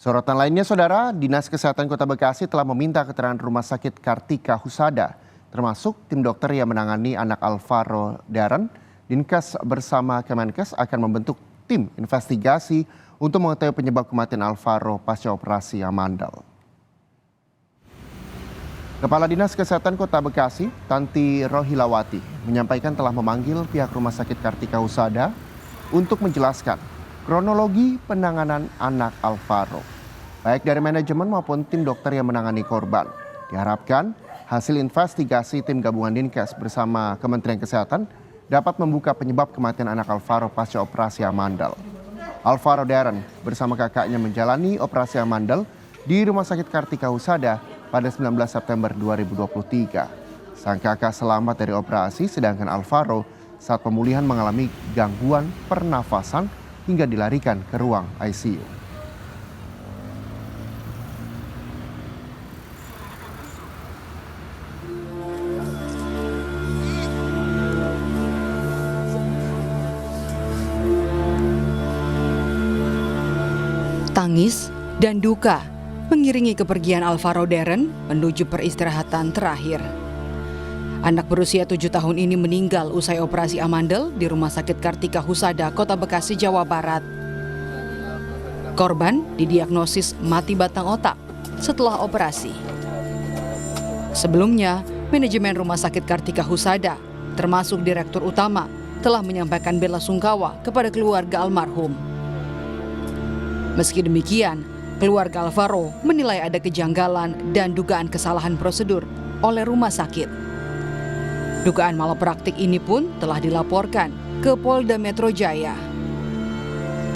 Sorotan lainnya, Saudara, Dinas Kesehatan Kota Bekasi telah meminta keterangan Rumah Sakit Kartika Husada, termasuk tim dokter yang menangani anak Alvaro Darren. Dinkes bersama Kemenkes akan membentuk tim investigasi untuk mengetahui penyebab kematian Alvaro pasca operasi amandel. Kepala Dinas Kesehatan Kota Bekasi, Tanti Rohilawati, menyampaikan telah memanggil pihak Rumah Sakit Kartika Husada untuk menjelaskan kronologi penanganan anak Alvaro, baik dari manajemen maupun tim dokter yang menangani korban. Diharapkan hasil investigasi tim gabungan Dinkes bersama Kementerian Kesehatan dapat membuka penyebab kematian anak Alvaro pasca operasi amandel. Alvaro Darren bersama kakaknya menjalani operasi amandel di Rumah Sakit Kartika Husada pada 19 September 2023. Sang kakak selamat dari operasi, sedangkan Alvaro saat pemulihan mengalami gangguan pernafasan hingga dilarikan ke ruang ICU. Tangis dan duka mengiringi kepergian Alvaro Darren menuju peristirahatan terakhir. Anak berusia 7 tahun ini meninggal usai operasi amandel di Rumah Sakit Kartika Husada, Kota Bekasi, Jawa Barat. Korban didiagnosis mati batang otak setelah operasi. Sebelumnya, manajemen Rumah Sakit Kartika Husada, termasuk Direktur Utama, telah menyampaikan bela sungkawa kepada keluarga almarhum. Meski demikian, keluarga Alvaro menilai ada kejanggalan dan dugaan kesalahan prosedur oleh rumah sakit. Dugaan malapraktik ini pun telah dilaporkan ke Polda Metro Jaya.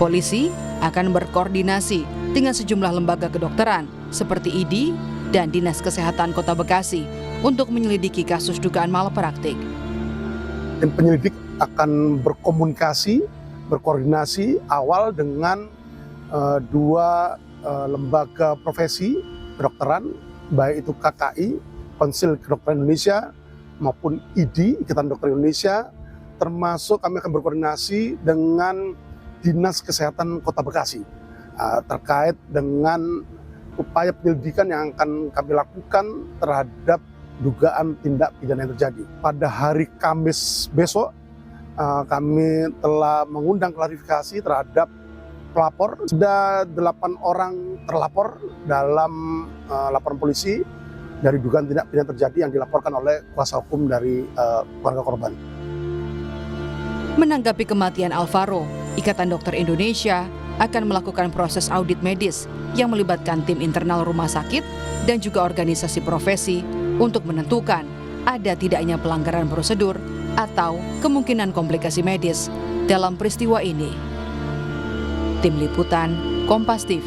Polisi akan berkoordinasi dengan sejumlah lembaga kedokteran seperti ID dan Dinas Kesehatan Kota Bekasi untuk menyelidiki kasus dugaan malapraktik. Tim penyelidik akan berkoordinasi awal dengan dua lembaga profesi kedokteran, baik itu KKI, Konsil Kedokteran Indonesia, maupun ID, Ikatan Dokter Indonesia, termasuk kami akan berkoordinasi dengan Dinas Kesehatan Kota Bekasi terkait dengan upaya penyelidikan yang akan kami lakukan terhadap dugaan tindak pidana yang terjadi. Pada hari Kamis besok, kami telah mengundang klarifikasi terhadap pelapor. Sudah 8 orang terlapor dalam laporan polisi dari dugaan tindak pidana terjadi yang dilaporkan oleh kuasa hukum dari keluarga korban. Menanggapi kematian Alvaro, Ikatan Dokter Indonesia akan melakukan proses audit medis yang melibatkan tim internal rumah sakit dan juga organisasi profesi untuk menentukan ada tidaknya pelanggaran prosedur atau kemungkinan komplikasi medis dalam peristiwa ini. Tim Liputan Kompas TV.